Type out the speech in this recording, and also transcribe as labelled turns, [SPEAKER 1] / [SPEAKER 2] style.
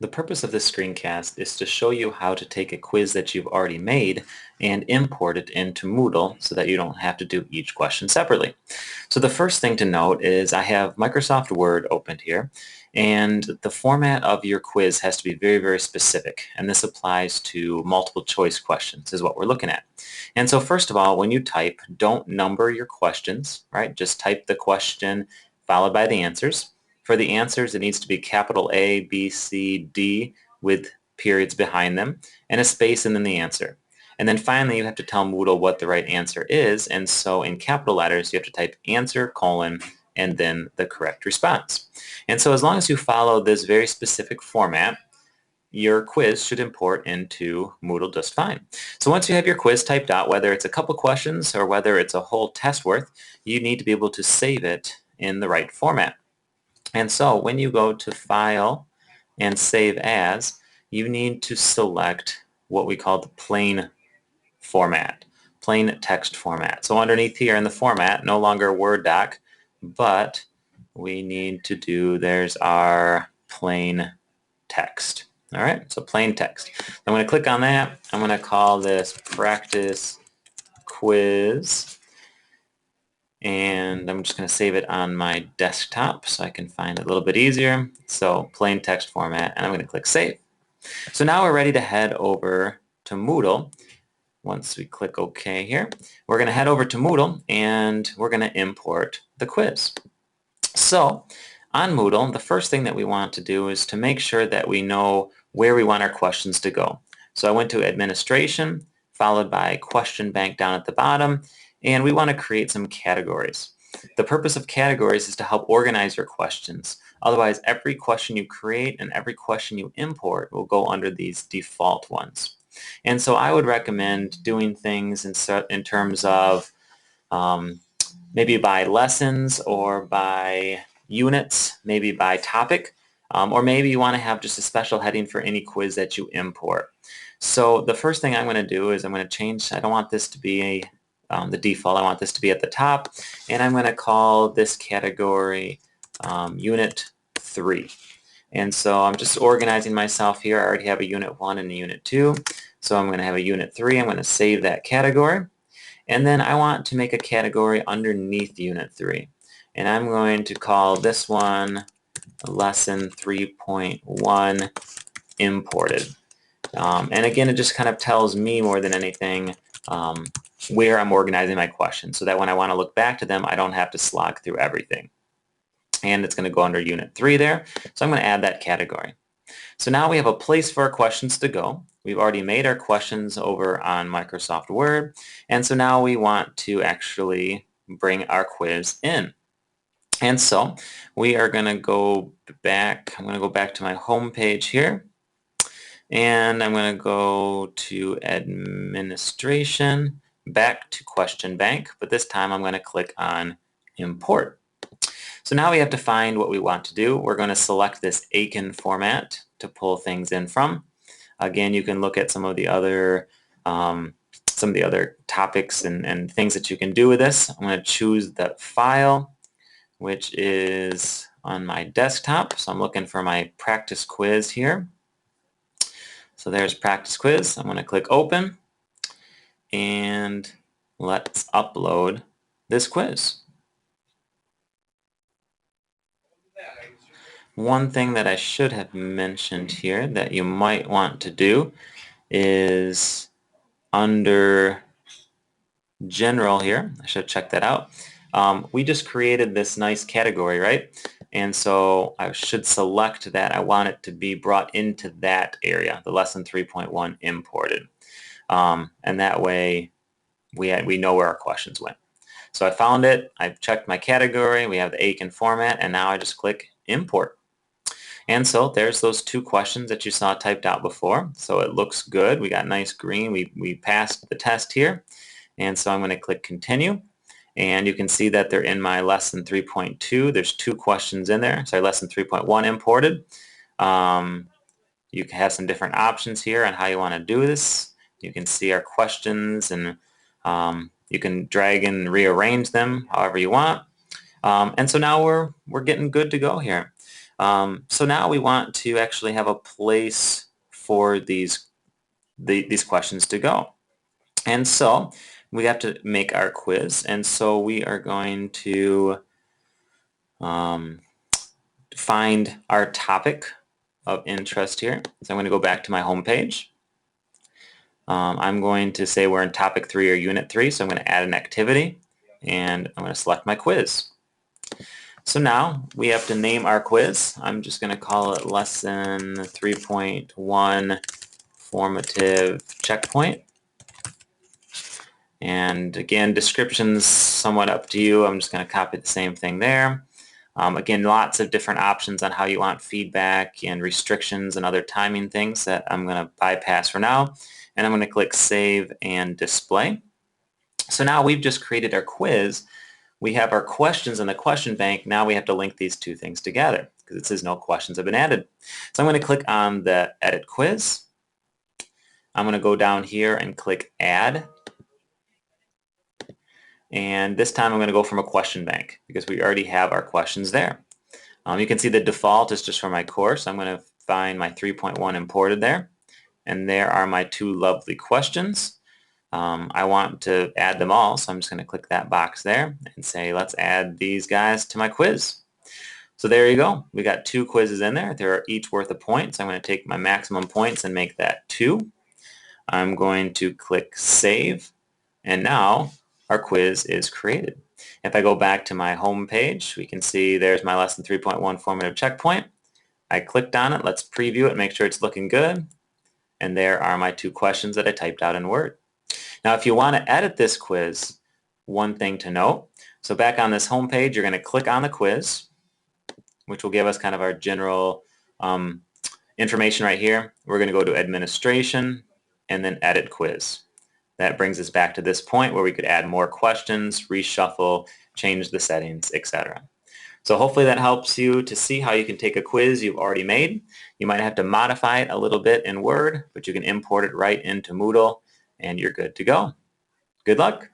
[SPEAKER 1] The purpose of this screencast is to show you how to take a quiz that you've already made and import it into Moodle so that you don't have to do each question separately. So the first thing to note is I have Microsoft Word opened here, and the format of your quiz has to be very, very specific, and this applies to multiple choice questions is what we're looking at. And so first of all, when you type, don't number your questions, right? Just type the question followed by the answers. For the answers, it needs to be capital A, B, C, D with periods behind them and a space and then the answer. And then finally, you have to tell Moodle what the right answer is. And so in capital letters, you have to type answer, colon, and then the correct response. And so as long as you follow this very specific format, your quiz should import into Moodle just fine. So once you have your quiz typed out, whether it's a couple questions or whether it's a whole test worth, you need to be able to save it in the right format. And so when you go to File and Save As, you need to select what we call the plain format, plain text format. So underneath here in the format, no longer Word doc, but we need to do, there's our plain text. All right, so plain text. I'm going to click on that. I'm going to call this practice quiz. And I'm just going to save it on my desktop so I can find it a little bit easier. So plain text format, and I'm going to click Save. So now we're ready to head over to Moodle. Once we click OK here, we're going to head over to Moodle and we're going to import the quiz. So on Moodle, the first thing that we want to do is to make sure that we know where we want our questions to go. So I went to Administration, followed by Question Bank down at the bottom, and we want to create some categories. The purpose of categories is to help organize your questions. Otherwise, every question you create and every question you import will go under these default ones. And so I would recommend doing things in terms of maybe by lessons or by units, maybe by topic, or maybe you want to have just a special heading for any quiz that you import. So the first thing I'm going to do is I'm going to change, I don't want this to be the default, I want this to be at the top, and I'm going to call this category Unit 3. And so I'm just organizing myself here. I already have a Unit 1 and a Unit 2, so I'm going to have a Unit 3. I'm going to save that category. And then I want to make a category underneath Unit 3. And I'm going to call this one Lesson 3.1 Imported. And again, it just kind of tells me more than anything where I'm organizing my questions so that when I want to look back to them, I don't have to slog through everything. And it's going to go under Unit 3 there. So I'm going to add that category. So now we have a place for our questions to go. We've already made our questions over on Microsoft Word. And so now we want to actually bring our quiz in. And so we are going to go back. I'm going to go back to my home page here. And I'm going to go to Administration, back to Question Bank. But this time I'm going to click on Import. So now we have to find what we want to do. We're going to select this Aiken format to pull things in from. Again, you can look at some of the other topics and things that you can do with this. I'm going to choose the file, which is on my desktop. So I'm looking for my practice quiz here. So there's practice quiz. I'm going to click open and let's upload this quiz. One thing that I should have mentioned here that you might want to do is under general here, I should check that out. We just created this nice category, right? And so I should select that. I want it to be brought into that area, the lesson 3.1 imported. And that way we know where our questions went. So I found it, I've checked my category, we have the Aiken format, and now I just click import. And so there's those two questions that you saw typed out before. So it looks good. We got nice green. We passed the test here. And so I'm going to click continue. And you can see that they're in my lesson 3.2. There's two questions in there. Sorry, lesson 3.1 imported. You can have some different options here on how you want to do this. You can see our questions and you can drag and rearrange them however you want. And so now we're getting good to go here. So now we want to actually have a place for these questions to go. And so we have to make our quiz. And so we are going to find our topic of interest here. So I'm going to go back to my home page. I'm going to say we're in topic 3 or unit 3, so I'm going to add an activity, and I'm going to select my quiz. So now we have to name our quiz. I'm just going to call it lesson 3.1 formative checkpoint. And again, description's somewhat up to you. I'm just going to copy the same thing there. Again, lots of different options on how you want feedback and restrictions and other timing things that I'm going to bypass for now. And I'm going to click Save and Display. So now we've just created our quiz. We have our questions in the question bank. Now we have to link these two things together because it says no questions have been added. So I'm going to click on the Edit Quiz. I'm going to go down here and click Add. And this time I'm going to go from a question bank because we already have our questions there. You can see the default is just for my course. I'm going to find my 3.1 imported there. And there are my two lovely questions. I want to add them all, so I'm just going to click that box there and say, let's add these guys to my quiz. So there you go. We got two quizzes in there. They're each worth a point. So I'm going to take my maximum points and make that 2. I'm going to click Save. And now our quiz is created. If I go back to my home page, we can see there's my lesson 3.1 formative checkpoint. I clicked on it. Let's preview it, make sure it's looking good. And there are my 2 questions that I typed out in Word. Now, if you want to edit this quiz, one thing to note. So back on this home page, you're going to click on the quiz, which will give us kind of our general information right here. We're going to go to Administration and then Edit Quiz. That brings us back to this point where we could add more questions, reshuffle, change the settings, etc. So hopefully that helps you to see how you can take a quiz you've already made. You might have to modify it a little bit in Word, but you can import it right into Moodle and you're good to go. Good luck.